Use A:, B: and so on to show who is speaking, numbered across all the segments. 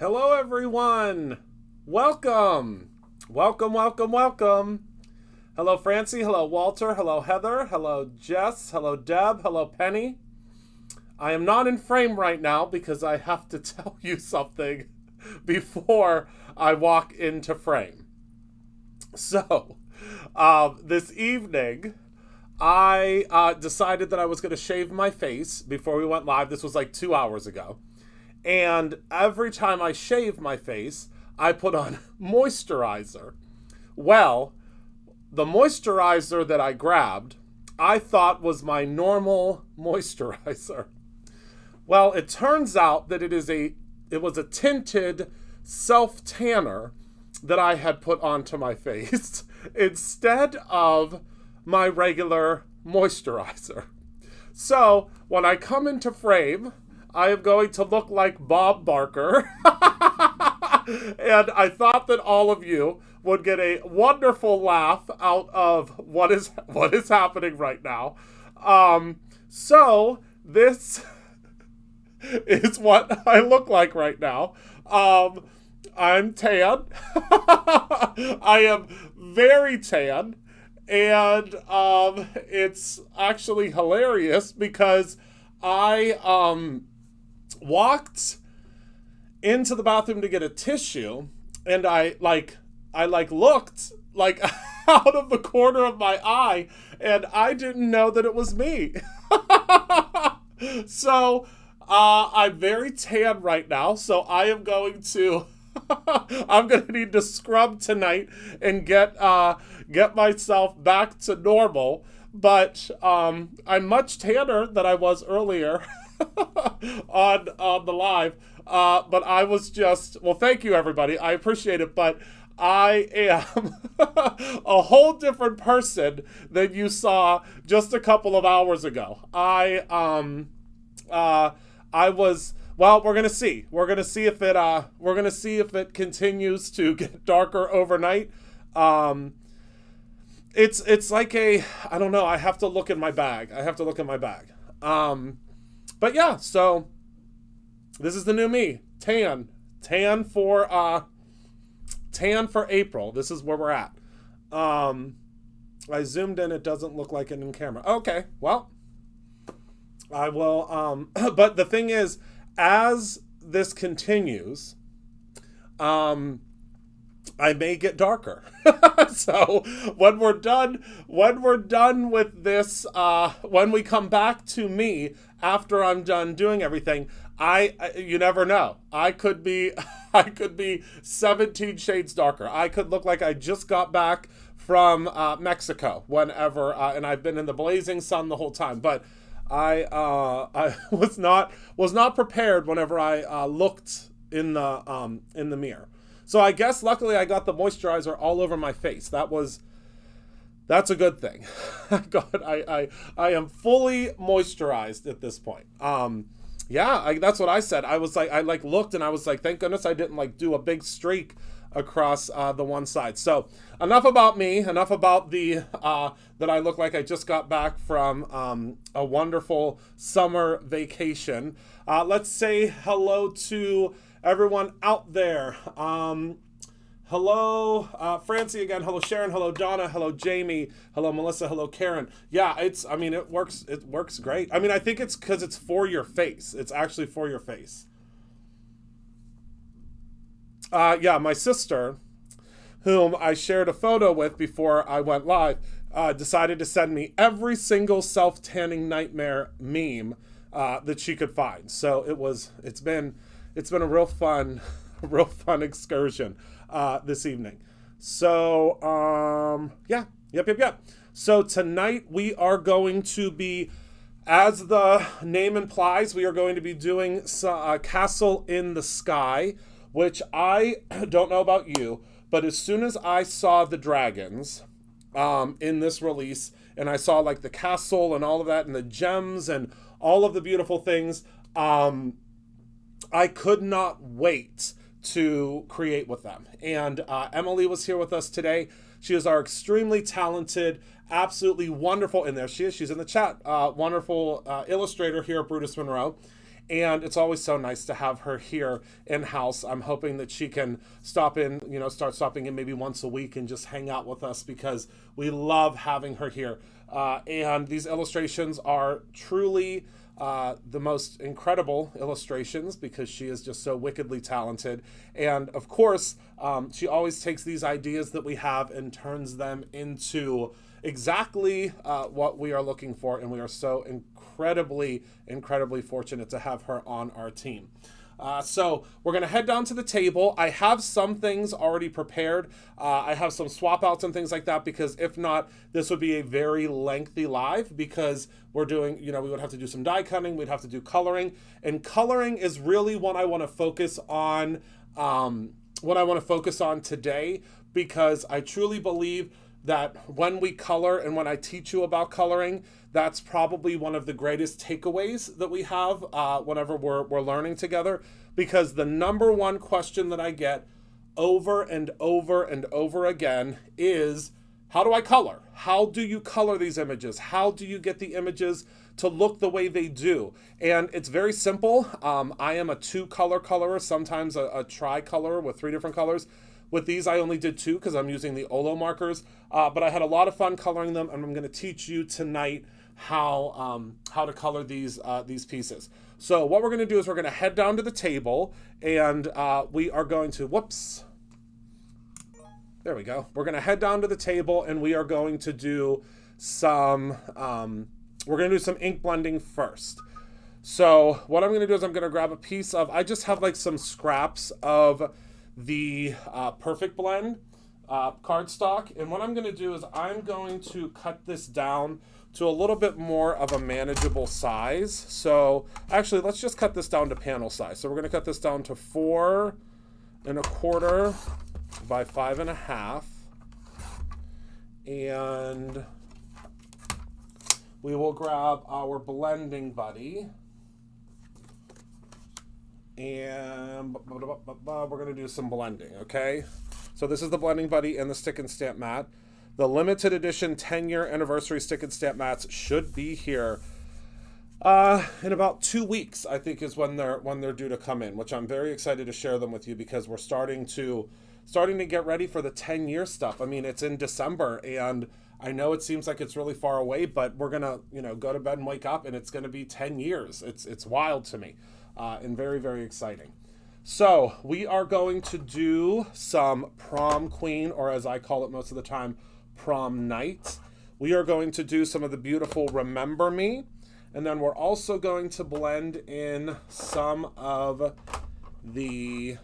A: Hello, everyone. Welcome. Welcome, welcome, welcome. Hello, Francie. Hello, Walter. Hello, Heather. Hello, Jess. Hello, Deb. Hello, Penny. I am not in frame right now because I have to tell you something before I walk into frame. So, this evening, I decided that I was going to shave my face before we went live. This was like 2 hours ago. And every time I shave my face, I put on moisturizer. Well, the moisturizer that I grabbed, I thought was my normal moisturizer. Well, it turns out that it was a tinted self-tanner that I had put onto my face instead of my regular moisturizer. So, when I come into frame, I am going to look like Bob Barker. And I thought that all of you would get a wonderful laugh out of what is happening right now. So this is what I look like right now. I'm tan. I am very tan. And it's actually hilarious because I walked into the bathroom to get a tissue, and I looked like out of the corner of my eye, and I didn't know that it was me. So I'm very tan right now, so I am going to I'm going to need to scrub tonight and get myself back to normal. But I'm much tanner than I was earlier on the live. But I was just, well, thank you, everybody. I appreciate it. But I am a whole different person than you saw just a couple of hours ago. I was, well, we're gonna see. We're gonna see if it continues to get darker overnight. It's like I don't know. I have to look in my bag. But yeah, so this is the new me. Tan for April. This is where we're at. I zoomed in. It doesn't look like it in camera. Okay, well, I will. But the thing is, as this continues, I may get darker. So when we're done with this, when we come back to me after I'm done doing everything, you never know. I could be 17 shades darker. I could look like I just got back from Mexico whenever, and I've been in the blazing sun the whole time. But I was not prepared whenever I looked in the mirror. So I guess luckily I got the moisturizer all over my face. That's a good thing. I am fully moisturized at this point. That's what I said. I was like, I looked and I was like, thank goodness I didn't do a big streak across the one side. So enough about me. Enough about the that I look like I just got back from a wonderful summer vacation. Let's say hello to everyone out there. Hello, Francie again. Hello, Sharon. Hello, Donna. Hello, Jamie. Hello, Melissa. Hello, Karen. Yeah, it works. It works great. I mean, I think it's because it's for your face. It's actually for your face. My sister, whom I shared a photo with before I went live, decided to send me every single self-tanning nightmare meme that she could find. So it's been a real fun excursion this evening. So yep. So tonight we are going to be, as the name implies, we are going to be doing Castle in the Sky, which I don't know about you, but as soon as I saw the dragons in this release, and I saw the castle and all of that and the gems and all of the beautiful things, I could not wait to create with them. And Emily was here with us today. She is our extremely talented absolutely wonderful, and there she is, she's in the chat, wonderful illustrator here at Brutus Monroe. And it's always so nice to have her here in-house. I'm hoping that she can stop in, start stopping in maybe once a week and just hang out with us, because we love having her here. And these illustrations are truly the most incredible illustrations, because she is just so wickedly talented. And of course, she always takes these ideas that we have and turns them into exactly what we are looking for, and we are so incredibly fortunate to have her on our team. So we're going to head down to the table. I have some things already prepared. I have some swap outs and things like that, because if not, this would be a very lengthy live, because we're doing, we would have to do some die cutting, we'd have to do coloring, and coloring is really what I want to focus on, today, because I truly believe that when we color and when I teach you about coloring, that's probably one of the greatest takeaways that we have whenever we're learning together, because the number one question that I get over and over again is, how do I color? How do you color these images? How do you get the images to look the way they do? And it's very simple. I am a 2-color colorer, sometimes a tri-color with 3 different colors. With these, I only did 2 because I'm using the Olo markers, but I had a lot of fun coloring them, and I'm going to teach you tonight how to color these pieces. So what we're going to do is we're going to head down to the table, and we are going to, there we go. We're going to head down to the table, and we are going to do some, ink blending first. So what I'm going to do is I'm going to grab a piece of, I just have like some scraps of the Perfect Blend cardstock, and what I'm going to do is I'm going to cut this down to a little bit more of a manageable size. So actually, let's just cut this down to panel size. So we're going to cut this down to 4 1/4 by 5 1/2, and we will grab our blending buddy. And we're going to do some blending, okay? So this is the blending buddy and the stick and stamp mat. The limited edition 10-year anniversary stick and stamp mats should be here in about 2 weeks, I think, is when they're due to come in, which I'm very excited to share them with you, because we're starting to get ready for the 10-year stuff. I mean, it's in December, and I know it seems like it's really far away, but we're gonna, go to bed and wake up, and it's gonna be 10 years. It's wild to me. And very exciting. So we are going to do some prom queen, or as I call it most of the time, prom night. We are going to do some of the beautiful Remember Me, and then we're also going to blend in some of the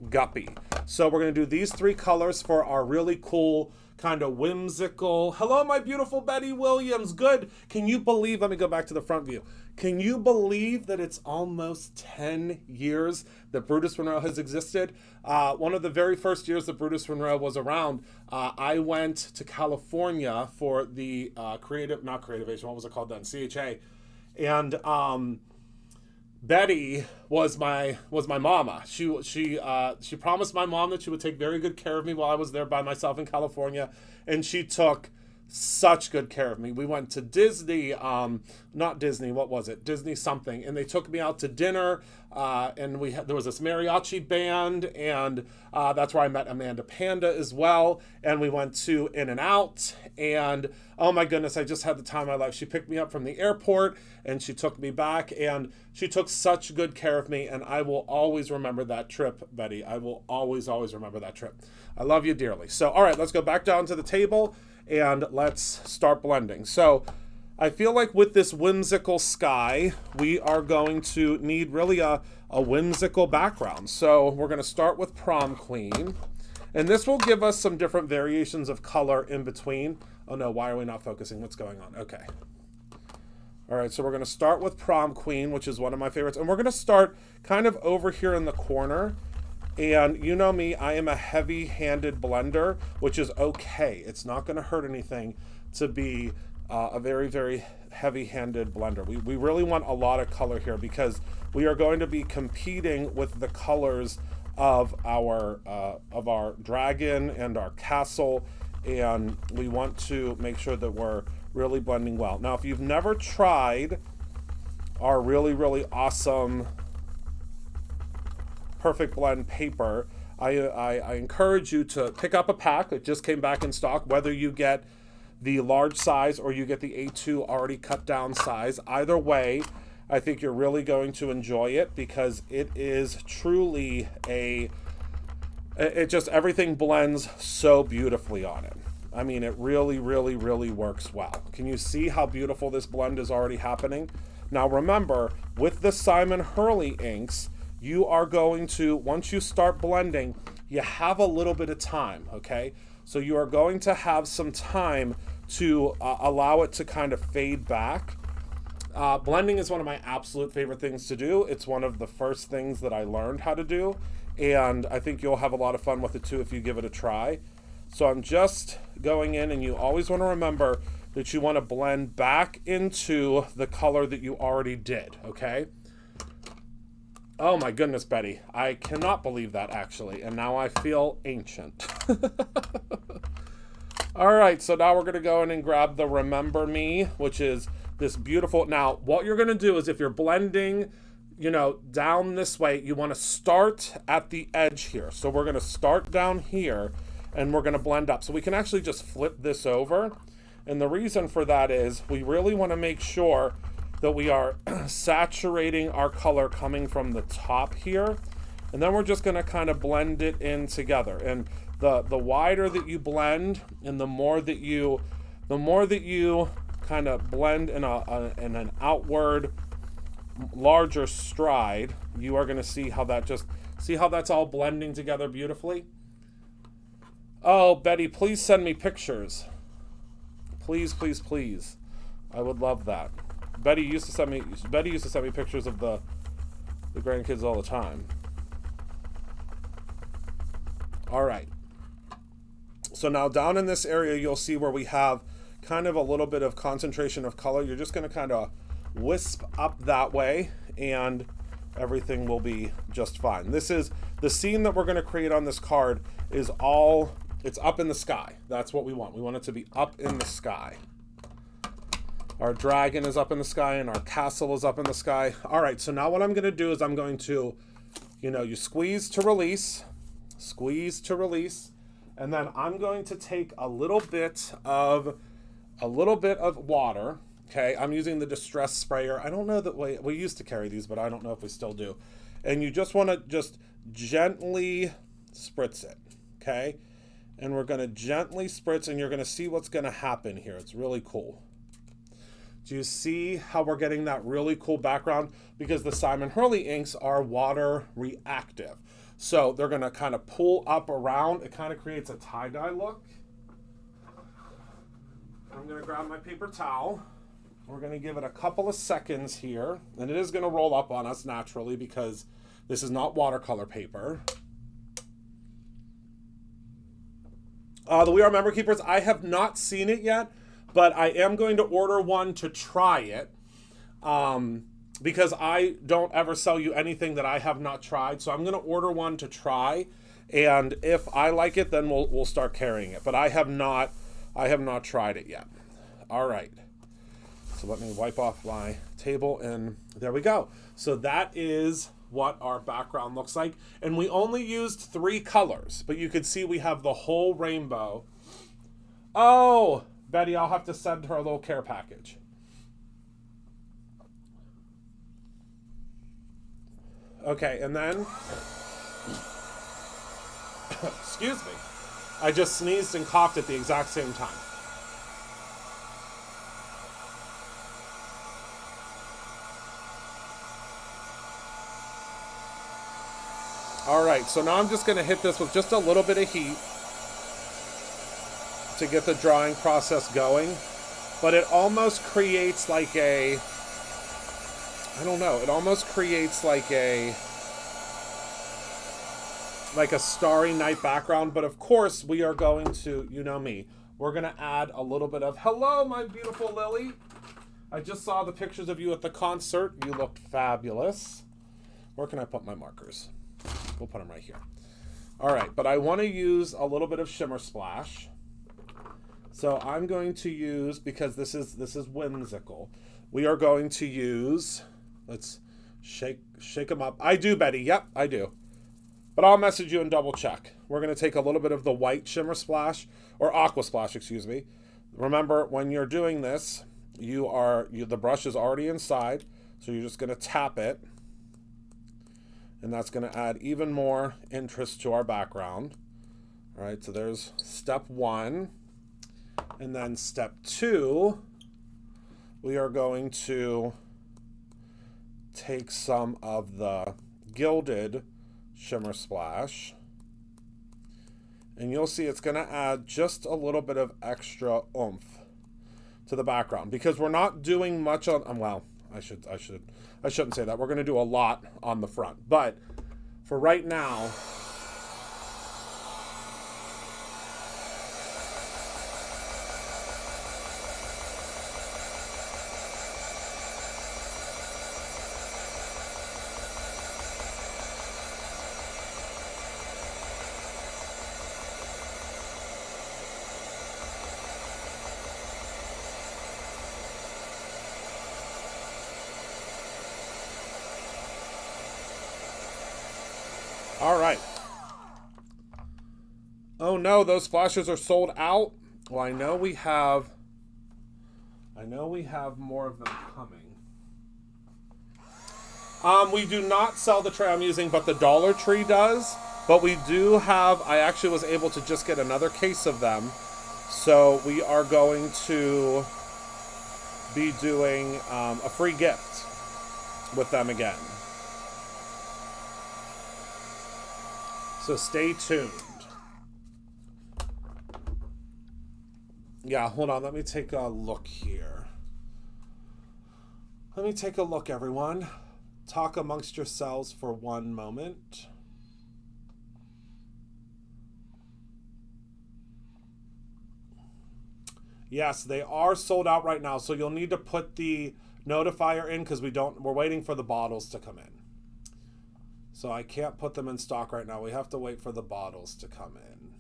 A: Guppy. So we're going to do these 3 colors for our really cool, kind of whimsical, hello my beautiful Betty Williams, good. Can you believe, let me go back to the front view. Can you believe that it's almost 10 years that Brutus Monroe has existed? One of the very first years that Brutus Monroe was around, I went to California for the not Creative Asian, what was it called then? CHA. And Betty was my mama. She promised my mom that she would take very good care of me while I was there by myself in California, and she took such good care of me. We went to Disney, not Disney, what was it? Disney something, and they took me out to dinner, and there was this mariachi band, and that's where I met Amanda Panda as well, and we went to In-N-Out, and oh my goodness, I just had the time of my life. She picked me up from the airport, and she took me back, and she took such good care of me, and I will always remember that trip, Betty. I will always remember that trip. I love you dearly. So, all right, let's go back down to the table, and let's start blending. So I feel like with this whimsical sky, we are going to need really a whimsical background. So we're going to start with Prom Queen, and this will give us some different variations of color in between. Oh no, why are we not focusing? What's going on? Okay. All right, so we're going to start with Prom Queen, which is one of my favorites, and we're going to start kind of over here in the corner. And you know me, I am a heavy-handed blender, which is okay. It's not going to hurt anything to be a very heavy-handed blender. We really want a lot of color here, because we are going to be competing with the colors of our dragon and our castle and we want to make sure that we're really blending well. Now, if you've never tried our really, really awesome Perfect Blend paper, I encourage you to pick up a pack. It just came back in stock, whether you get the large size or you get the A2 already cut down size. Either way, I think you're really going to enjoy it because it is truly everything blends so beautifully on it. I mean, it really, really, really works well. Can you see how beautiful this blend is already happening? Now remember, with the Simon Hurley inks, you are going to, once you start blending, you have a little bit of time, okay? So you are going to have some time to allow it to kind of fade back. Blending is one of my absolute favorite things to do. It's one of the first things that I learned how to do, and I think you'll have a lot of fun with it too if you give it a try. So I'm just going in, and you always want to remember that you want to blend back into the color that you already did, okay? Oh my goodness, Betty. I cannot believe that, actually, and now I feel ancient. All right, so now we're going to go in and grab the Remember Me, which is this beautiful... Now, what you're going to do is if you're blending, you know, down this way, you want to start at the edge here. So we're going to start down here, and we're going to blend up. So we can actually just flip this over. And the reason for that is we really want to make sure that we are saturating our color coming from the top here. And then we're just going to kind of blend it in together. And the wider that you blend and the more that you kind of blend in an outward larger stride, you are going to see how that's all blending together beautifully. Oh, Betty, please send me pictures. Please, please, please. I would love that. Betty used to send me pictures of the grandkids all the time. All right. So now down in this area, you'll see where we have kind of a little bit of concentration of color. You're just going to kind of wisp up that way, and everything will be just fine. This is the scene that we're going to create on this card. It's up in the sky. That's what we want. We want it to be up in the sky. Our dragon is up in the sky, and our castle is up in the sky. All right, so now what I'm going to do is I'm going to, you squeeze to release, and then I'm going to take a little bit of water. Okay, I'm using the Distress Sprayer. I don't know that we used to carry these, but I don't know if we still do. And you just want to just gently spritz it, okay? And we're going to gently spritz, and you're going to see what's going to happen here. It's really cool. Do you see how we're getting that really cool background? Because the Simon Hurley inks are water reactive. So they're going to kind of pull up around. It kind of creates a tie-dye look. I'm going to grab my paper towel. We're going to give it a couple of seconds here. And it is going to roll up on us naturally because this is not watercolor paper. The We Are Member Keepers, I have not seen it yet, but I am going to order one to try it because I don't ever sell you anything that I have not tried. So I'm going to order one to try, and if I like it, then we'll start carrying it. But I have not tried it yet. All right. So let me wipe off my table, and there we go. So that is what our background looks like. And we only used 3 colors, but you could see we have the whole rainbow. Oh, Betty, I'll have to send her a little care package. Okay, and then, excuse me, I just sneezed and coughed at the exact same time. All right, so now I'm just going to hit this with just a little bit of heat to get the drawing process going. But it almost creates like a, I don't know, it almost creates like a starry night background. But of course, we are going to, you know me, we're going to add a little bit of, hello, my beautiful Lily. I just saw the pictures of you at the concert. You looked fabulous. Where can I put my markers? We'll put them right here. All right, but I want to use a little bit of Shimmer Splash. So I'm going to use, because this is whimsical, we are going to use, let's shake them up. I do, Betty. Yep, I do. But I'll message you and double check. We're going to take a little bit of the white shimmer splash, or aqua splash, excuse me. Remember, when you're doing this, the brush is already inside, so you're just going to tap it. And that's going to add even more interest to our background. All right, so there's step 1. And then step 2, we are going to take some of the gilded shimmer splash. And you'll see it's going to add just a little bit of extra oomph to the background, because we're not doing much on, well, I shouldn't say that. We're going to do a lot on the front. But for right now, all right. Oh no, those splashes are sold out. Well, I know we have more of them coming. We do not sell the tray I'm using, but the Dollar Tree does. But we do have, I actually was able to just get another case of them. So we are going to be doing a free gift with them again. So stay tuned. Yeah, hold on. Let me take a look here. Let me take a look, everyone. Talk amongst yourselves for one moment. Yes, they are sold out right now. So you'll need to put the notifier in, because we're waiting for the bottles to come in. So I can't put them in stock right now. We have to wait for the bottles to come in.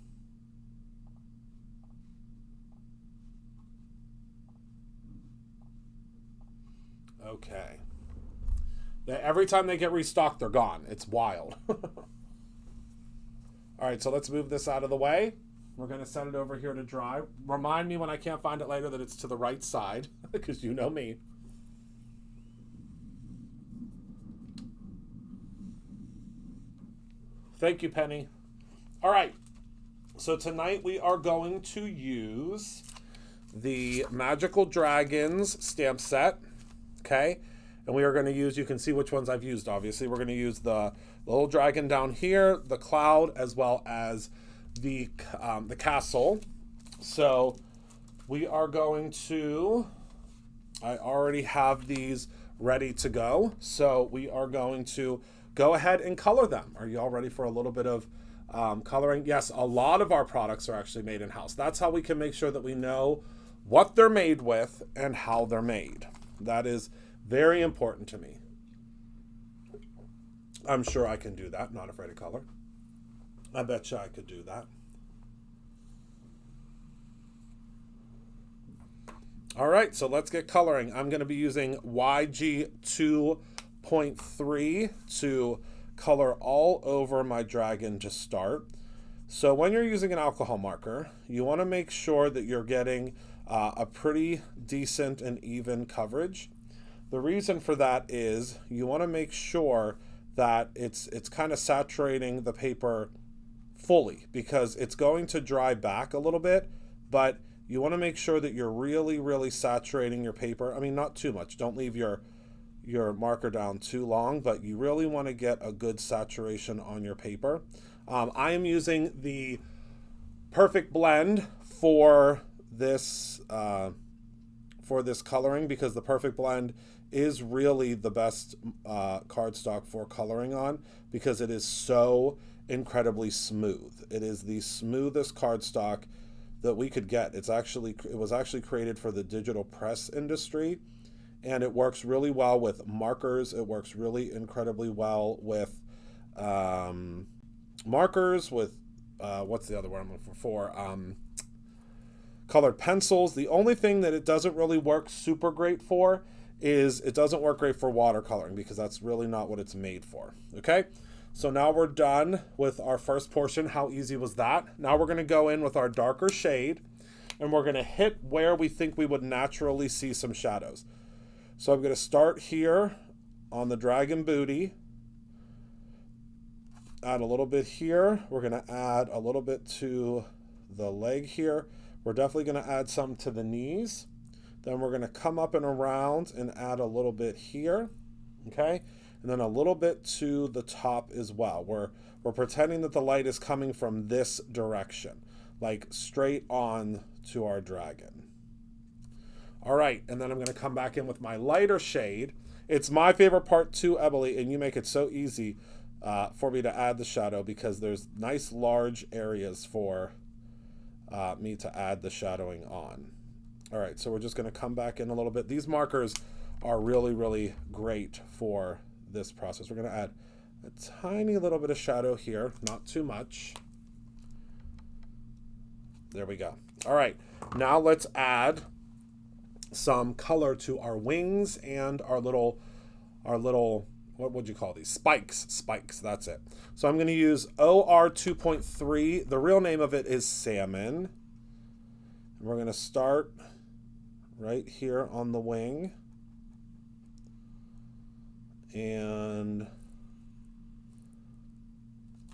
A: Okay. Every time they get restocked, they're gone. It's wild. All right, so let's move this out of the way. We're going to set it over here to dry. Remind me when I can't find it later that it's to the right side, because you know me. Thank you, Penny. All right, so tonight we are going to use the Magical Dragons stamp set, okay? And we are going to use, you can see which ones I've used, obviously. We're going to use the little dragon down here, the cloud, as well as the castle. So we are going to, I already have these ready to go. So we are going to go ahead and color them. Are you all ready for a little bit of coloring? Yes, a lot of our products are actually made in-house. That's how we can make sure that we know what they're made with and how they're made. That is very important to me. I'm sure I can do that. Not afraid of color. I bet you I could do that. All right, so let's get coloring. I'm going to be using YG 2.3 to color all over my dragon to start. So when you're using an alcohol marker, you want to make sure that you're getting a pretty decent and even coverage. The reason for that is you want to make sure that it's kind of saturating the paper fully, because it's going to dry back a little bit, but you want to make sure that you're really, really saturating your paper. I mean, not too much. Don't leave your marker down too long, but you really want to get a good saturation on your paper. I am using the Perfect Blend for this coloring, because the Perfect Blend is really the best cardstock for coloring on, because it is so incredibly smooth. It is the smoothest cardstock that we could get. It was actually created for the digital press industry, and it works really well with markers. It works really incredibly well with markers, with what's the other one I'm looking for? colored pencils. The only thing that it doesn't really work super great for is it doesn't work great for watercoloring, because that's really not what it's made for. Okay, so now we're done with our first portion. How easy was that? Now we're going to go in with our darker shade, and we're going to hit where we think we would naturally see some shadows. So I'm going to start here on the dragon booty, add a little bit here. We're going to add a little bit to the leg here. We're definitely going to add some to the knees. Then we're going to come up and around and add a little bit here, okay? And then a little bit to the top as well. We're pretending that the light is coming from this direction, like straight on to our dragon. All right, and then I'm going to come back in with my lighter shade. It's my favorite part too, Emily, and you make it so easy for me to add the shadow, because there's nice large areas for me to add the shadowing on. All right, so we're just going to come back in a little bit. These markers are really, really great for this process. We're going to add a tiny little bit of shadow here, not too much. There we go. All right, now let's add some color to our wings and our little, what would you call these? Spikes, that's it. So I'm going to use OR 2.3. The real name of it is Salmon. And we're going to start right here on the wing. And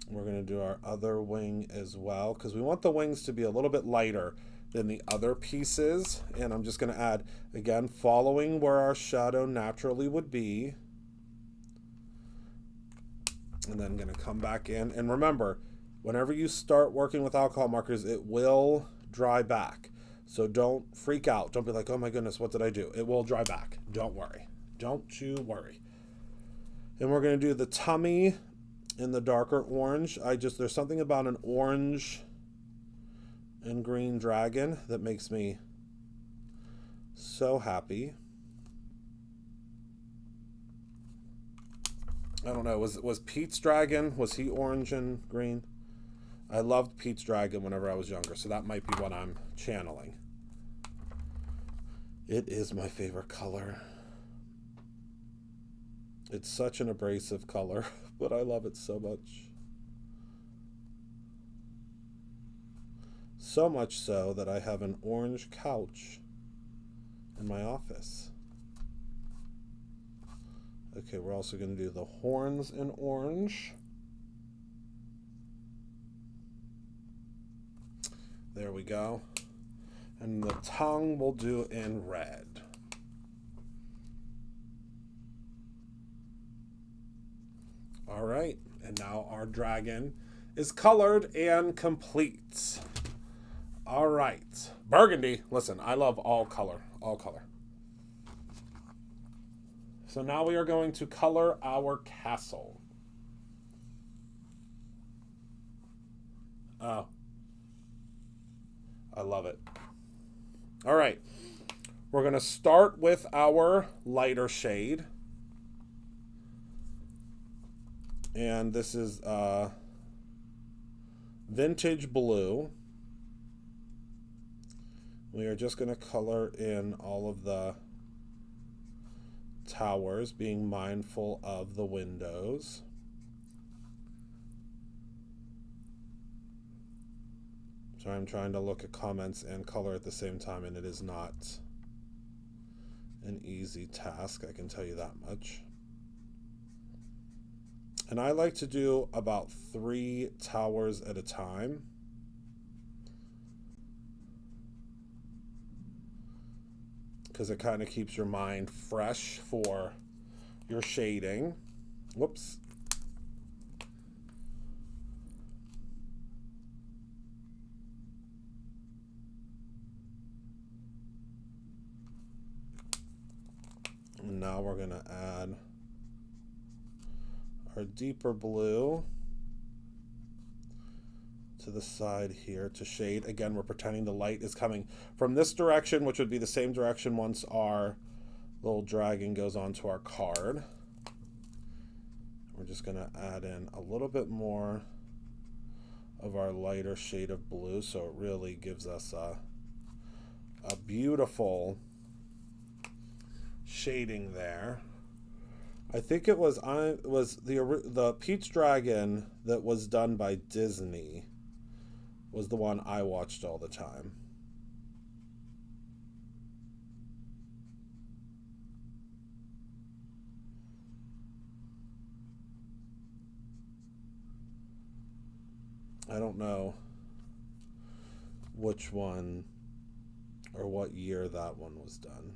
A: we're going to do our other wing as well, because we want the wings to be a little bit lighter than the other pieces. And I'm just going to add, again, following where our shadow naturally would be. And then I'm going to come back in. And remember, whenever you start working with alcohol markers, it will dry back. So don't freak out. Don't be like, oh my goodness, what did I do? It will dry back. Don't worry. Don't you worry. And we're going to do the tummy in the darker orange. There's something about an orange and green dragon that makes me so happy. I don't know, was Pete's dragon, was he orange and green? I loved Pete's dragon whenever I was younger, so that might be what I'm channeling. It is my favorite color. It's such an abrasive color, but I love it so much. So much so that I have an orange couch in my office. Okay, we're also going to do the horns in orange. There we go. And the tongue we'll do in red. All right, and now our dragon is colored and complete. All right, burgundy. Listen, I love all color, all color. So now we are going to color our castle. Oh, I love it. All right, we're going to start with our lighter shade. And this is vintage blue. We are just going to color in all of the towers, being mindful of the windows. So I'm trying to look at comments and color at the same time, and it is not an easy task, I can tell you that much. And I like to do about 3 towers at a time. Because it kind of keeps your mind fresh for your shading. Whoops. And now we're going to add our deeper blue to the side here to shade. Again, we're pretending the light is coming from this direction, which would be the same direction once our little dragon goes onto our card. We're just going to add in a little bit more of our lighter shade of blue, so it really gives us a beautiful shading there. I think it was the Peach Dragon that was done by Disney was the one I watched all the time. I don't know which one or what year that one was done.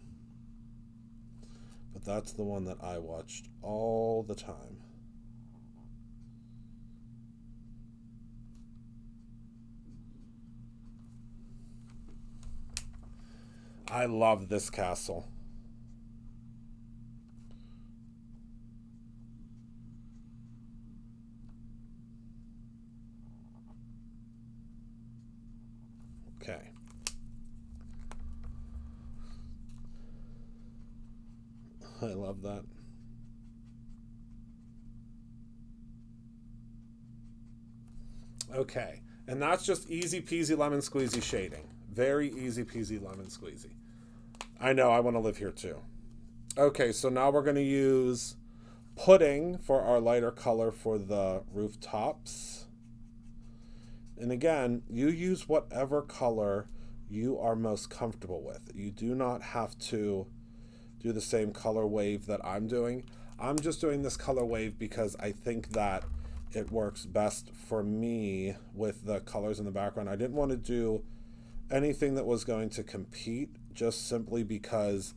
A: But that's the one that I watched all the time. I love this castle. Okay. I love that. Okay. And that's just easy peasy lemon squeezy shading. Very easy peasy lemon squeezy. I know, I want to live here too. Okay, so now we're going to use pudding for our lighter color for the rooftops. And again, you use whatever color you are most comfortable with. You do not have to do the same color wave that I'm doing. I'm just doing this color wave because I think that it works best for me with the colors in the background. I didn't want to do anything that was going to compete, just simply because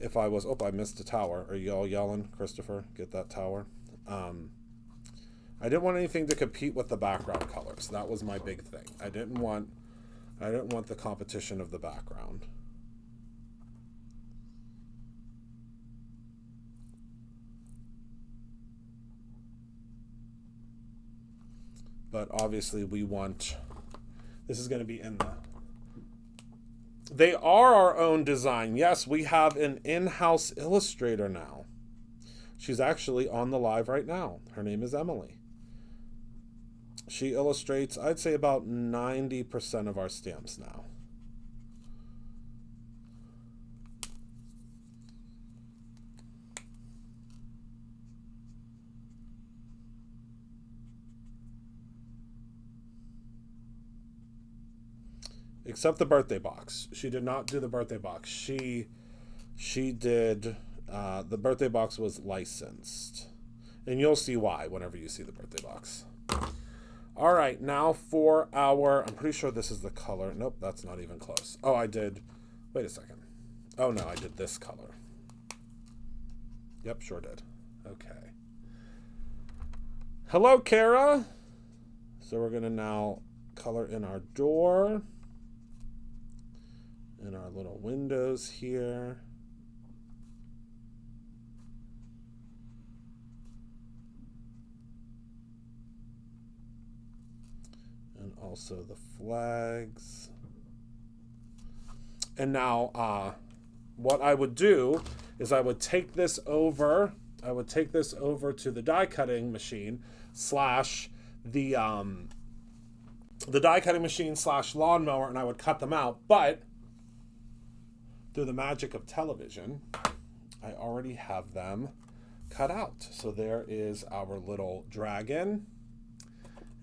A: if I was, oh, I missed a tower. Are you all yelling, Christopher? Get that tower. I didn't want anything to compete with the background colors. That was my big thing. I didn't want the competition of the background. But obviously we want, this is going to be in the, they are our own design. Yes, we have an in-house illustrator now. She's actually on the live right now. Her name is Emily. She illustrates, I'd say, about 90% of our stamps now. Except the birthday box. She did not do the birthday box. She did, the birthday box was licensed. And you'll see why whenever you see the birthday box. All right, now for our, I'm pretty sure this is the color. Nope, that's not even close. Oh, I did, wait a second. Oh no, I did this color. Yep, sure did. Okay. Hello, Kara. So we're gonna now color in our door. And our little windows here. And also the flags. And now what I would do is I would take this over to the die cutting machine slash the die cutting machine slash lawnmower, and I would cut them out. But through the magic of television, I already have them cut out. So there is our little dragon,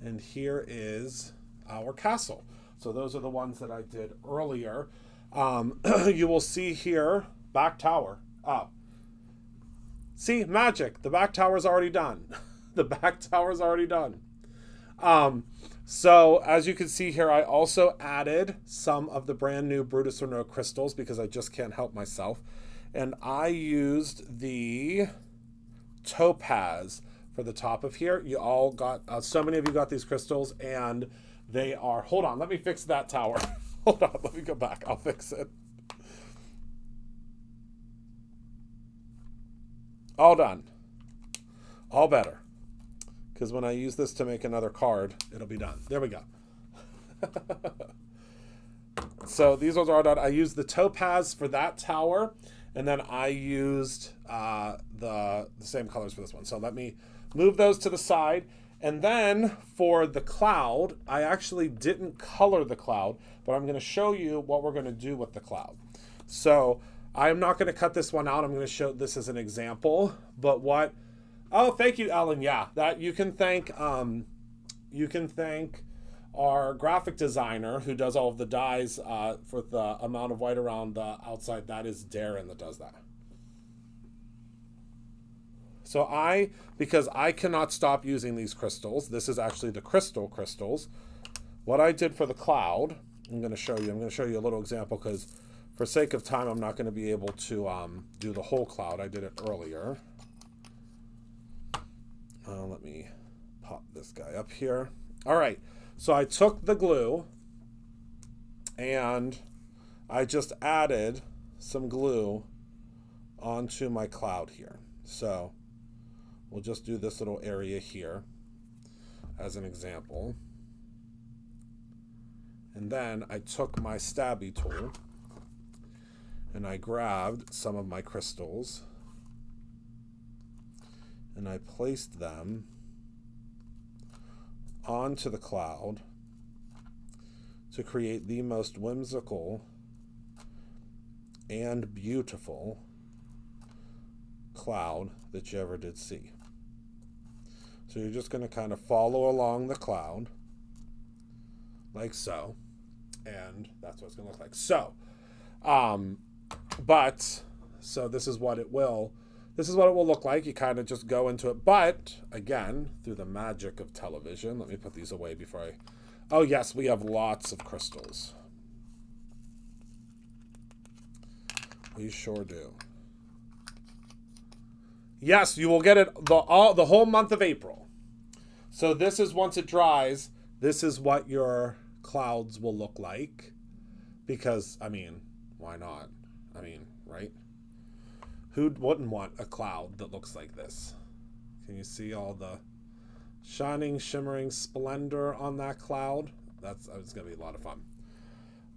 A: and here is our castle. So those are the ones that I did earlier. You will see here, back tower up. See, magic, the back tower is already done. The back tower is already done. So as you can see here, I also added some of the brand new Brutus Renault crystals because I just can't help myself. And I used the topaz for the top of here. You all got, so many of you got these crystals, and they are, hold on, let me fix that tower. Hold on, let me go back, I'll fix it. All done. All better. Because when I use this to make another card, it'll be done. There we go. So these ones are all done. I used the topaz for that tower, and then I used the same colors for this one. So let me move those to the side. And then for the cloud, I actually didn't color the cloud, but I'm going to show you what we're going to do with the cloud. So I'm not going to cut this one out. I'm going to show this as an example. But what? Oh, thank you, Ellen. Yeah, that you can thank. You can thank our graphic designer who does all of the dyes for the amount of white around the outside. That is Darren that does that. So because I cannot stop using these crystals, this is actually the crystals. What I did for the cloud, I'm going to show you. I'm going to show you a little example because for sake of time, I'm not going to be able to do the whole cloud. I did it earlier. Let me pop this guy up here. All right. So I took the glue and I just added some glue onto my cloud here. So we'll just do this little area here as an example. And then I took my stabby tool and I grabbed some of my crystals and I placed them onto the cloud to create the most whimsical and beautiful cloud that you ever did see. So you're just going to kind of follow along the cloud like so, and that's what it's going to look like. So, so this is what it will look like. You kind of just go into it, but again, through the magic of television, let me put these away before I, oh yes, we have lots of crystals. We sure do. Yes, you will get it the whole month of April. So this is, once it dries, this is what your clouds will look like. Because, I mean, why not? I mean, right? Who wouldn't want a cloud that looks like this? Can you see all the shining, shimmering splendor on that cloud? It's going to be a lot of fun.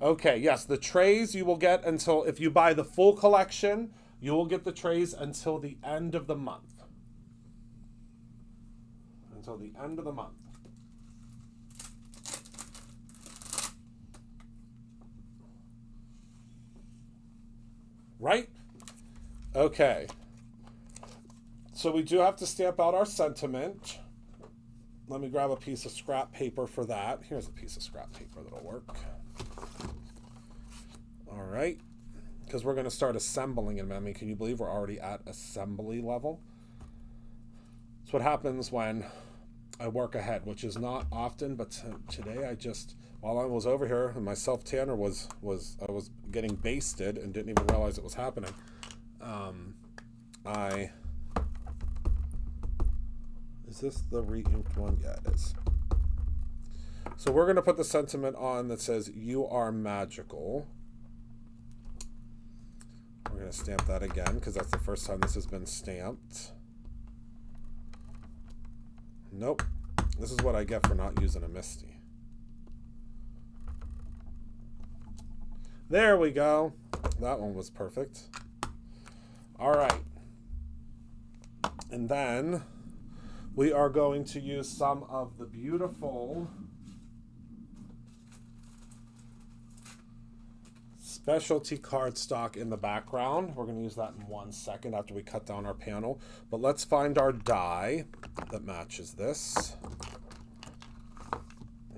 A: Okay, yes, the trays you will get until, if you buy the full collection, you will get the trays until the end of the month. Until the end of the month. Right? Okay. So we do have to stamp out our sentiment. Let me grab a piece of scrap paper for that. Here's a piece of scrap paper that'll work. All right. Because we're going to start assembling it. I mean, can you believe we're already at assembly level? That's what happens when I work ahead, which is not often, but today I just, while I was over here and my self-tanner was I was getting basted and didn't even realize it was happening. Is this the re-inked one? Yeah, it is. So we're going to put the sentiment on that says, "You are magical." We're going to stamp that again because that's the first time this has been stamped. Nope. This is what I get for not using a MISTI. There we go. That one was perfect. All right. And then we are going to use some of the beautiful specialty cardstock in the background. We're going to use that in 1 second after we cut down our panel. But let's find our die that matches this.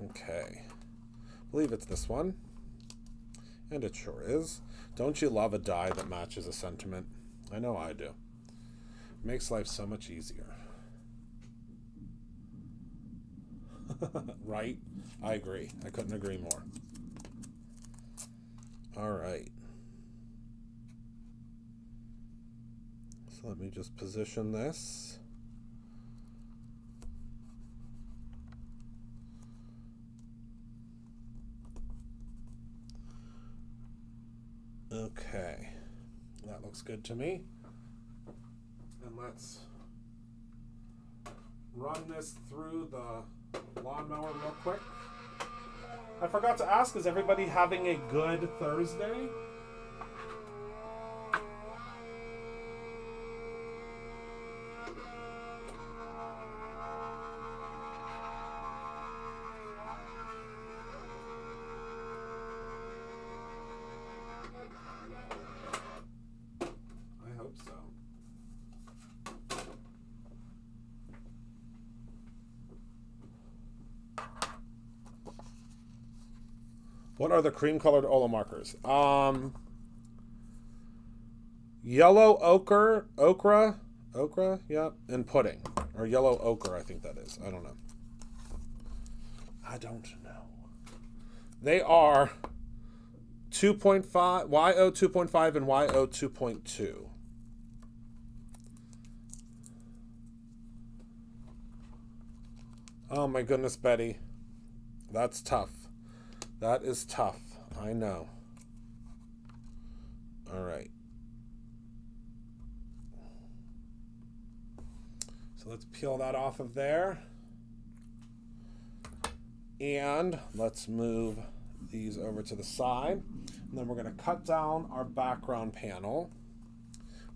A: Okay. I believe it's this one. And it sure is. Don't you love a die that matches a sentiment? I know I do. It makes life so much easier. Right? I agree. I couldn't agree more. All right. So let me just position this. Okay. That looks good to me. And let's run this through the lawnmower real quick. I forgot to ask, is everybody having a good Thursday? What are the cream-colored Ola markers? Yellow okra, yeah, and pudding. Or yellow ochre, I think that is. I don't know. They are 2.5, YO 2.5 and YO 2.2. Oh my goodness, Betty. That's tough. That is tough. I know. All right. So let's peel that off of there. And let's move these over to the side. And then we're going to cut down our background panel.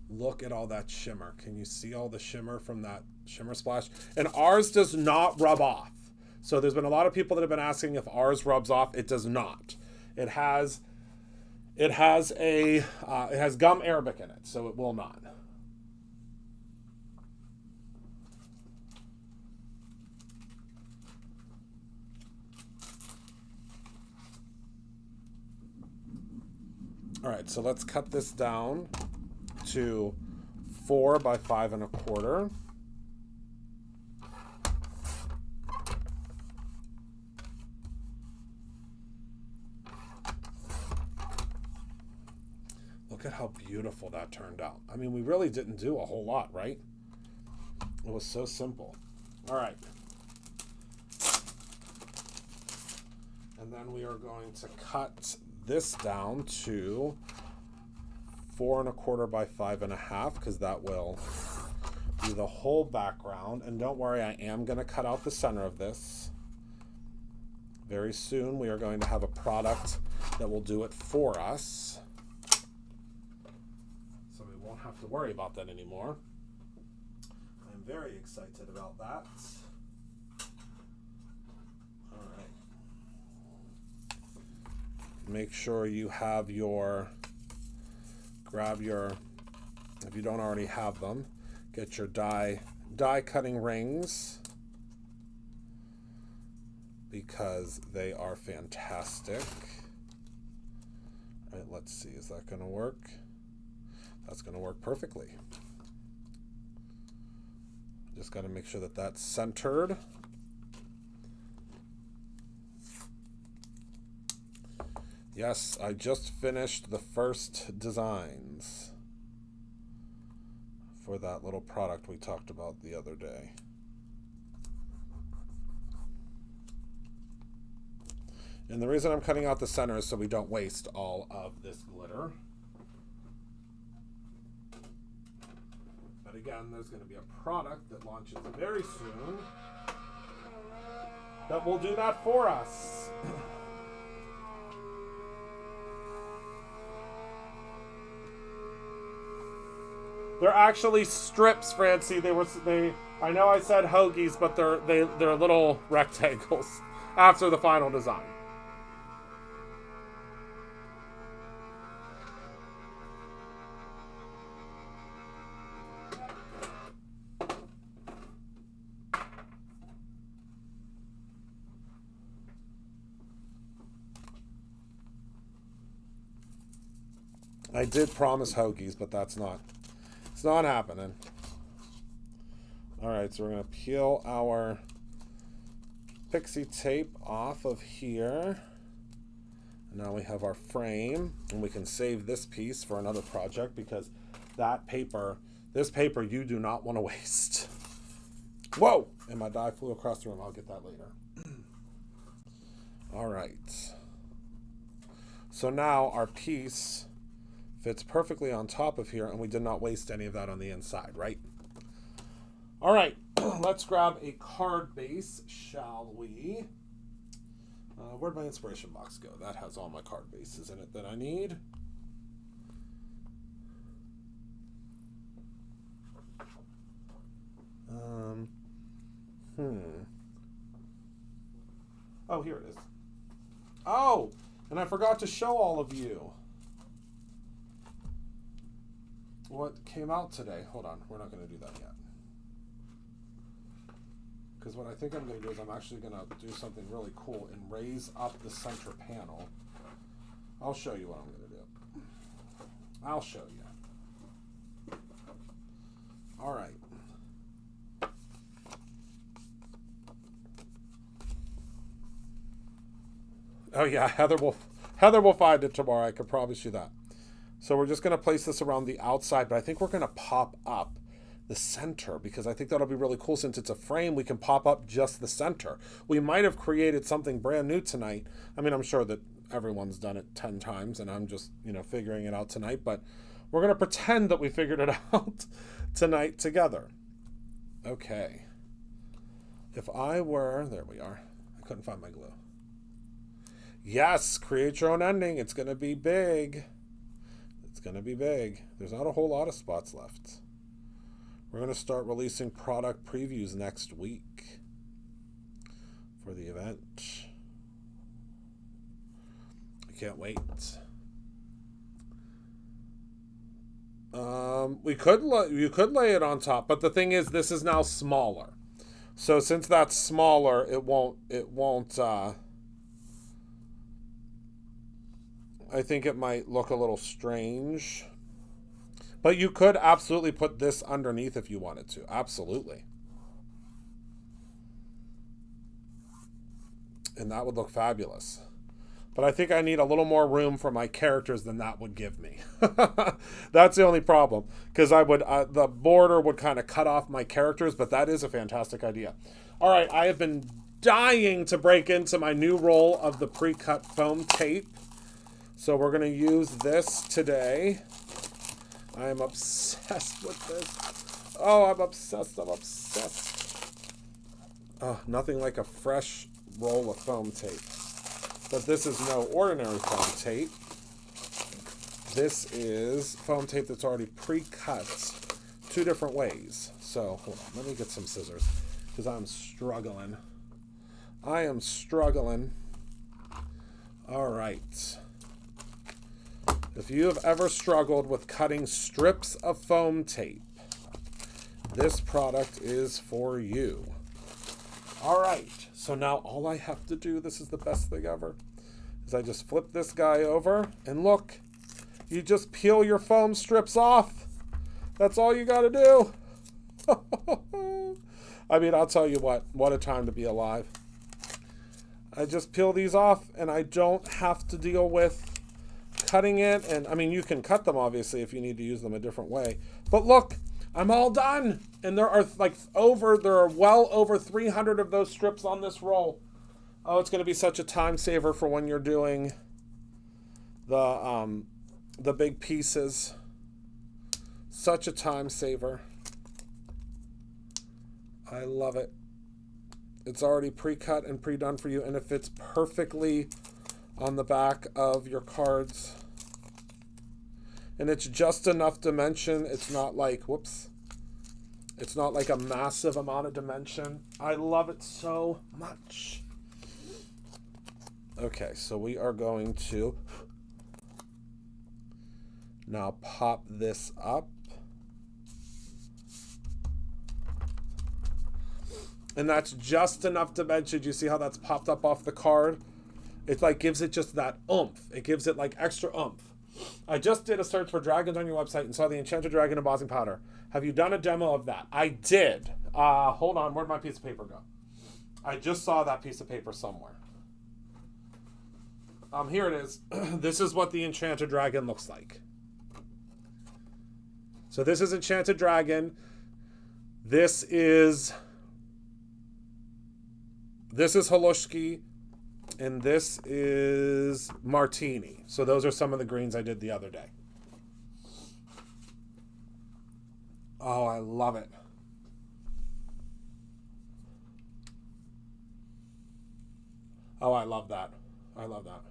A: Look at all that shimmer. Can you see all the shimmer from that shimmer splash? And ours does not rub off. So there's been a lot of people that have been asking if ours rubs off. It does not. It has gum arabic in it, so it will not. All right, so let's cut this down to 4 by 5 1/4. Look at how beautiful that turned out. I mean, we really didn't do a whole lot, right? It was so simple. All right. And then we are going to cut this down to 4 1/4 by 5 1/2, because that will be the whole background. And don't worry, I am going to cut out the center of this. Very soon we are going to have a product that will do it for us. So we won't have to worry about that anymore. I'm very excited about that. Make sure you have grab your, if you don't already have them, get your die cutting rings, because they are fantastic. All right, let's see, is that going to work? That's going to work perfectly. Just got to make sure that that's centered. Yes, I just finished the first designs for that little product we talked about the other day. And the reason I'm cutting out the center is so we don't waste all of this glitter. But again, there's going to be a product that launches very soon that will do that for us. They're actually strips, Francie. I know I said hoagies, but they're little rectangles after the final design. I did promise hoagies, but it's not happening. All right, so we're going to peel our pixie tape off of here. And now we have our frame, and we can save this piece for another project, because this paper you do not want to waste. Whoa! And my die flew across the room. I'll get that later. All right. So now our piece fits perfectly on top of here, and we did not waste any of that on the inside, right? All right, let's grab a card base, shall we? Where'd my inspiration box go? That has all my card bases in it that I need. Oh, here it is. Oh, and I forgot to show all of you what came out today. Hold on, we're not going to do that yet. Because what I think I'm going to do is I'm actually going to do something really cool and raise up the center panel I'll show you what I'm going to do. I'll show you. All right. Oh yeah, Heather will find it tomorrow. I can promise you that. So we're just going to place this around the outside, but I think we're going to pop up the center because I think that'll be really cool. Since it's a frame, we can pop up just the center. We might have created something brand new tonight. I mean, I'm sure that everyone's done it 10 times and I'm just, figuring it out tonight, but we're going to pretend that we figured it out tonight together. Okay. If I were, there we are. I couldn't find my glue. Yes, create your own ending. It's going to be big. It's going to be big. There's not a whole lot of spots left. We're going to start releasing product previews next week for the event. I can't wait. You could lay it on top, but the thing is, this is now smaller. So since that's smaller, it won't. I think it might look a little strange. But you could absolutely put this underneath if you wanted to. Absolutely. And that would look fabulous. But I think I need a little more room for my characters than that would give me. That's the only problem. Because the border would kind of cut off my characters, but that is a fantastic idea. All right, I have been dying to break into my new roll of the pre-cut foam tape. So we're going to use this today. I am obsessed with this. Oh, I'm obsessed. Oh, nothing like a fresh roll of foam tape. But this is no ordinary foam tape. This is foam tape that's already pre-cut 2 different ways. So, hold on. Let me get some scissors because I'm struggling. All right. If you have ever struggled with cutting strips of foam tape, this product is for you. All right, so now all I have to do, this is the best thing ever, is I just flip this guy over, and look, you just peel your foam strips off. That's all you got to do. I mean, I'll tell you what a time to be alive. I just peel these off, and I don't have to deal with cutting it. And I mean, you can cut them obviously if you need to use them a different way, but look, I'm all done. And there are well over 300 of those strips on this roll. Oh, it's going to be such a time saver for when you're doing the big pieces. Such a time saver. I love it. It's already pre-cut and pre-done for you, and it fits perfectly on the back of your cards. And it's just enough dimension. It's not like, whoops. It's not like a massive amount of dimension. I love it so much. Okay, so we are going to now pop this up. And that's just enough dimension. Do you see how that's popped up off the card? It like gives it just that oomph. It gives it like extra oomph. I just did a search for dragons on your website and saw the Enchanted Dragon embossing powder. Have you done a demo of that? I did. Hold on. Where'd my piece of paper go? I just saw that piece of paper somewhere. Here it is. This is what the Enchanted Dragon looks like. So this is Enchanted Dragon. This is Halushki. And this is Martini. So those are some of the greens I did the other day. Oh, I love it. Oh, I love that. I love that.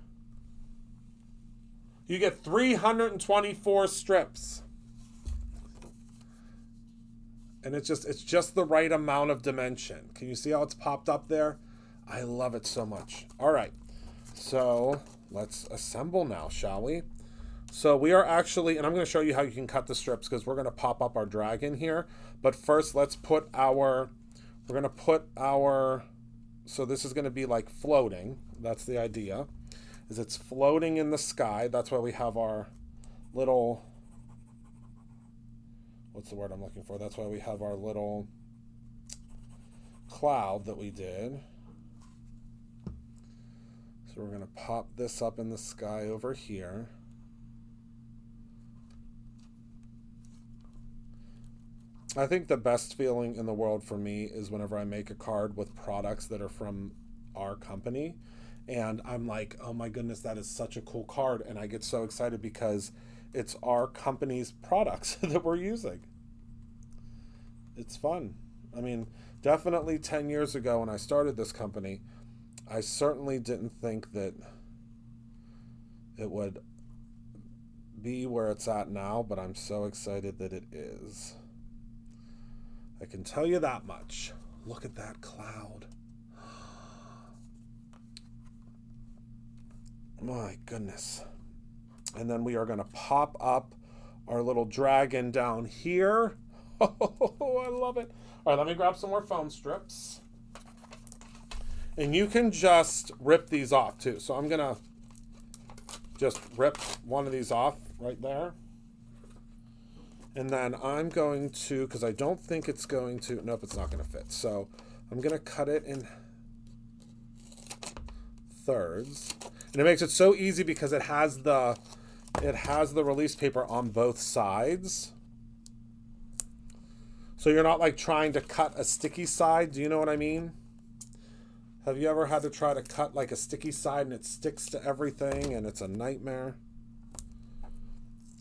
A: You get 324 strips. And it's just the right amount of dimension. Can you see how it's popped up there? I love it so much. All right, so let's assemble now, shall we? So we are actually, and I'm going to show you how you can cut the strips because we're going to pop up our dragon here. But first, let's put so this is going to be like floating. That's the idea. is it's floating in the sky. That's why we have our little, what's the word I'm looking for? That's why we have our little cloud that we did. So we're going to pop this up in the sky over here. I think the best feeling in the world for me is whenever I make a card with products that are from our company. And I'm like, oh my goodness, that is such a cool card. And I get so excited because it's our company's products that we're using. It's fun. I mean, definitely 10 years ago when I started this company, I certainly didn't think that it would be where it's at now, but I'm so excited that it is. I can tell you that much. Look at that cloud. My goodness. And then we are going to pop up our little dragon down here. Oh, I love it. All right, let me grab some more foam strips. And you can just rip these off too. So I'm going to just rip one of these off right there. And then I'm going to, because I don't think it's going to, nope, it's not going to fit. So I'm going to cut it in thirds. And it makes it so easy because it has the release paper on both sides. So you're not like trying to cut a sticky side. Do you know what I mean? Have you ever had to try to cut like a sticky side and it sticks to everything and it's a nightmare?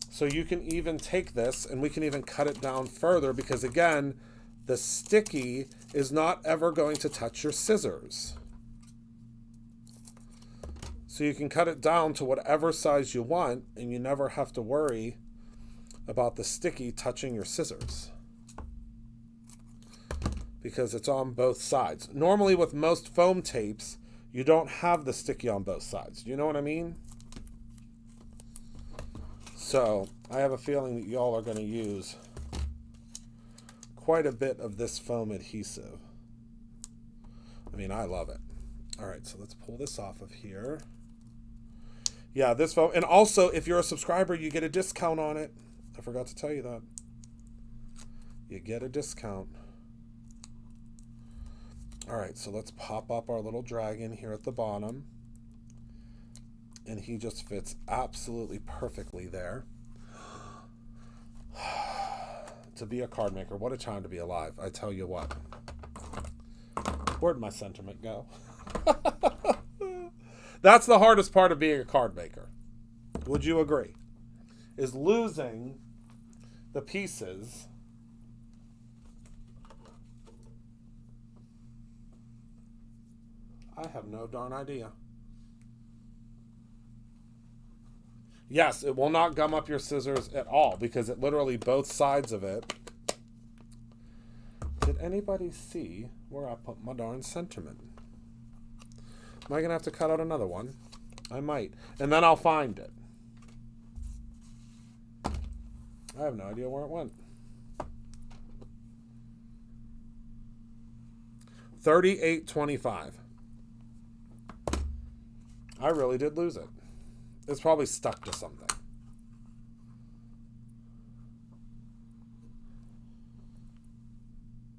A: So you can even take this and we can even cut it down further because again, the sticky is not ever going to touch your scissors. So you can cut it down to whatever size you want and you never have to worry about the sticky touching your scissors because it's on both sides. Normally with most foam tapes, you don't have the sticky on both sides. Do you know what I mean? So I have a feeling that y'all are going to use quite a bit of this foam adhesive. I mean, I love it. All right, so let's pull this off of here. Yeah, this foam. And also, if you're a subscriber, you get a discount on it. I forgot to tell you that. You get a discount. All right, so let's pop up our little dragon here at the bottom. And he just fits absolutely perfectly there. To be a card maker, what a time to be alive. I tell you what. Where'd my sentiment go? That's the hardest part of being a card maker. Would you agree? Is losing the pieces. I have no darn idea. Yes, it will not gum up your scissors at all because it literally both sides of it. Did anybody see where I put my darn sentiment? Am I going to have to cut out another one? I might. And then I'll find it. I have no idea where it went. 38.25. I really did lose it. It's probably stuck to something.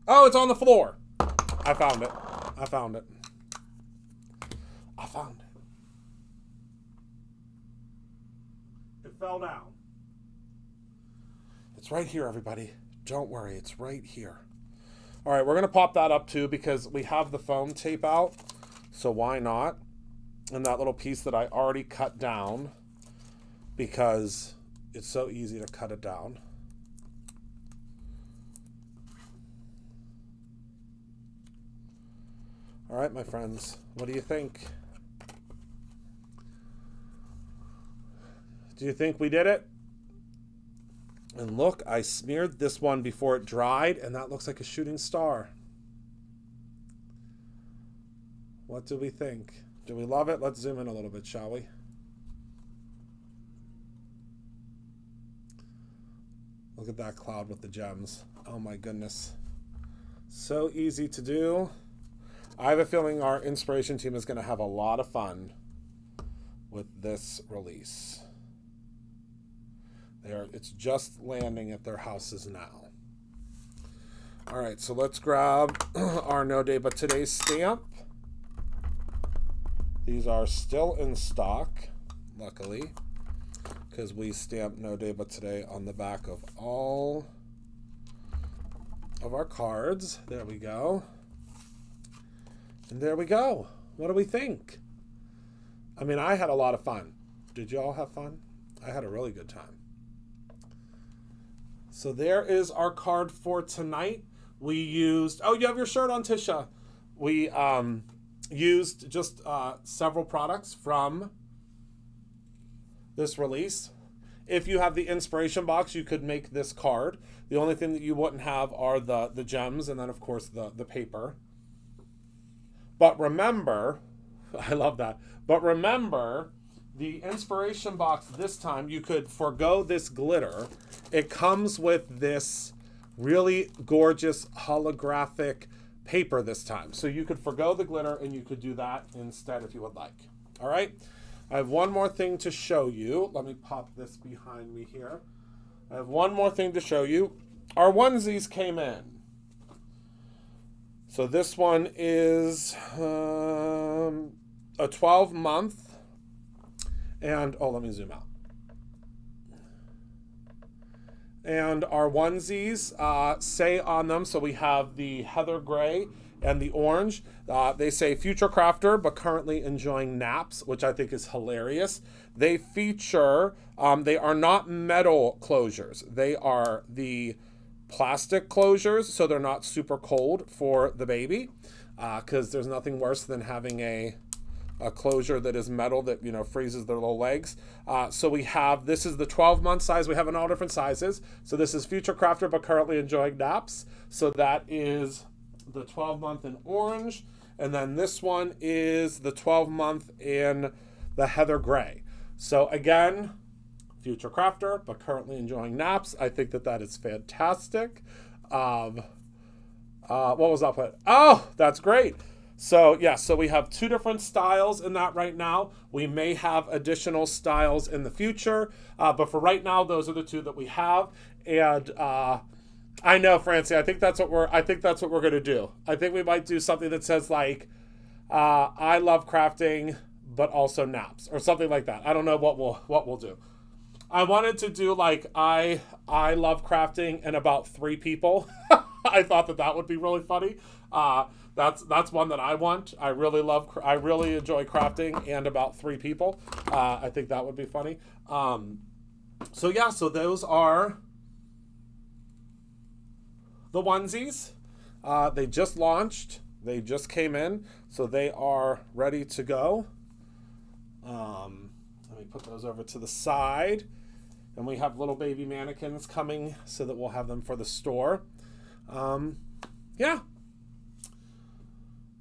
A: Oh, it's on the floor. I found it. I found it. I found it. It fell down. It's right here, everybody. Don't worry, it's right here. All right, we're going to pop that up too because we have the foam tape out. So why not? And that little piece that I already cut down because it's so easy to cut it down. All right, my friends, what do you think? Do you think we did it? And look, I smeared this one before it dried, and that looks like a shooting star. What do we think? Do we love it? Let's zoom in a little bit, shall we? Look at that cloud with the gems. Oh my goodness. So easy to do. I have a feeling our inspiration team is going to have a lot of fun with this release. It's just landing at their houses now. All right, so let's grab our No Day But Today stamp. These are still in stock, luckily, because we stamped No Day But Today on the back of all of our cards. There we go. And there we go. What do we think? I mean, I had a lot of fun. Did you all have fun? I had a really good time. So there is our card for tonight. We used, oh, you have your shirt on, Tisha. We used just several products from this release. If you have the inspiration box, you could make this card. The only thing that you wouldn't have are the gems and then, of course, the paper. But remember, I love that. But remember, the inspiration box this time, you could forgo this glitter. It comes with this really gorgeous holographic paper this time. So you could forgo the glitter and you could do that instead if you would like. All right. I have one more thing to show you. Let me pop this behind me here. I have one more thing to show you. Our onesies came in. So this one is a 12-month. And, oh, let me zoom out. And our onesies say on them, so we have the heather gray and the orange. They say future crafter, but currently enjoying naps, which I think is hilarious. They feature, they are not metal closures. They are the plastic closures, so they're not super cold for the baby, because there's nothing worse than having a closure that is metal that, you know, freezes their little legs. So we have, this is the 12-month size. We have in all different sizes. So this is future crafter, but currently enjoying naps. So that is the 12-month in orange. And then this one is the 12-month in the heather gray. So again, future crafter, but currently enjoying naps. I think that is fantastic. What was that put? Oh, that's great. So yeah, so we have two different styles in that right now. We may have additional styles in the future, but for right now, those are the two that we have. And I know, Francie, I think that's what we're gonna do. I think we might do something that says like, I love crafting, but also naps, or something like that. I don't know what we'll do. I wanted to do like I love crafting and about 3 people. I thought that would be really funny. That's one that I want. I really enjoy crafting and about 3 people. I think that would be funny. So yeah, so those are the onesies. They just launched. They just came in, so they are ready to go. Let me put those over to the side. And we have little baby mannequins coming so that we'll have them for the store. Yeah.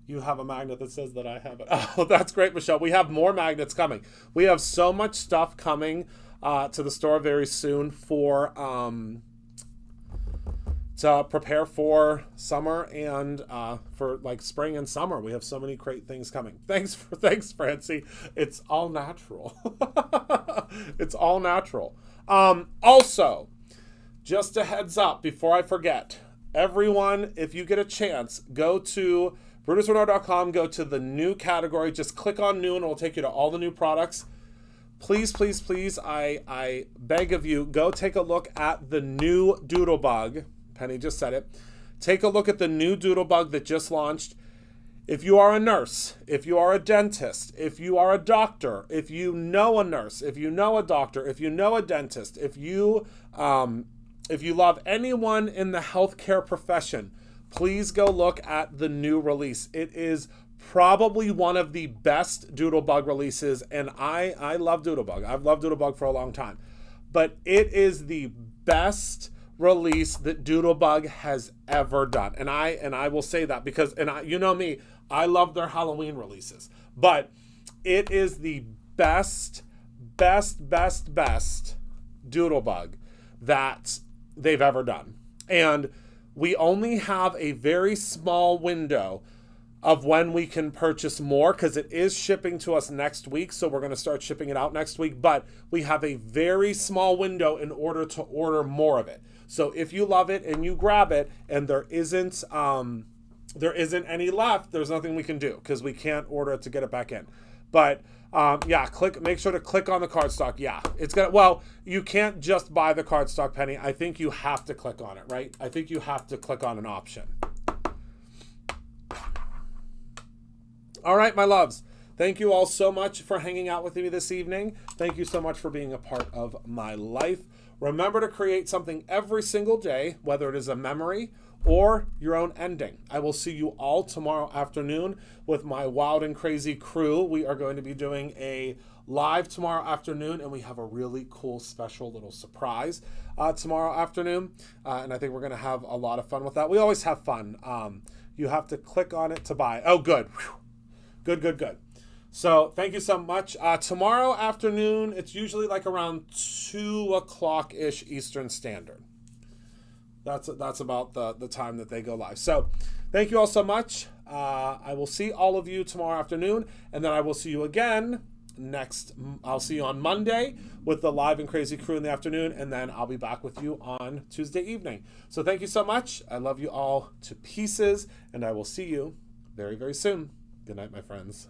A: You have a magnet that says that I have it. Oh, that's great, Michelle. We have more magnets coming. We have so much stuff coming to the store very soon for to prepare for summer and for like spring and summer. We have so many great things coming. Thanks, Francie. It's all natural. It's all natural. Also, just a heads up before I forget, everyone, if you get a chance, go to BrutusRenard.com, go to the new category, just click on new and it will take you to all the new products. Please, please, please, I beg of you, go take a look at the new Doodlebug. Penny just said it. Take a look at the new Doodlebug that just launched. If you are a nurse, if you are a dentist, if you are a doctor, if you know a nurse, if you know a doctor, if you know a dentist, if you love anyone in the healthcare profession, please go look at the new release. It is probably one of the best Doodlebug releases, and I love Doodlebug. I've loved Doodlebug for a long time. But it is the best release that Doodlebug has ever done. And I will say that because, you know me, I love their Halloween releases. But it is the best Doodlebug that they've ever done. And we only have a very small window of when we can purchase more, because it is shipping to us next week. So we're going to start shipping it out next week, but we have a very small window in order to order more of it. So if you love it and you grab it and there isn't any left, there's nothing we can do because we can't order it to get it back in. But yeah, make sure to click on the cardstock. Yeah, you can't just buy the cardstock, Penny. I think you have to click on it, right? I think you have to click on an option. All right, my loves. Thank you all so much for hanging out with me this evening. Thank you so much for being a part of my life. Remember to create something every single day, whether it is a memory or your own ending. I will see you all tomorrow afternoon with my wild and crazy crew. We are going to be doing a live tomorrow afternoon, and we have a really cool special little surprise tomorrow afternoon. And I think we're going to have a lot of fun with that. We always have fun. You have to click on it to buy. Oh, good. Whew. Good. So thank you so much. Tomorrow afternoon, it's usually like around 2 o'clock-ish Eastern Standard. That's about the time that they go live. So thank you all so much. I will see all of you tomorrow afternoon, and then I will see you again I'll see you on Monday with the Live and Crazy crew in the afternoon, and then I'll be back with you on Tuesday evening. So thank you so much. I love you all to pieces, and I will see you very, very soon. Good night, my friends.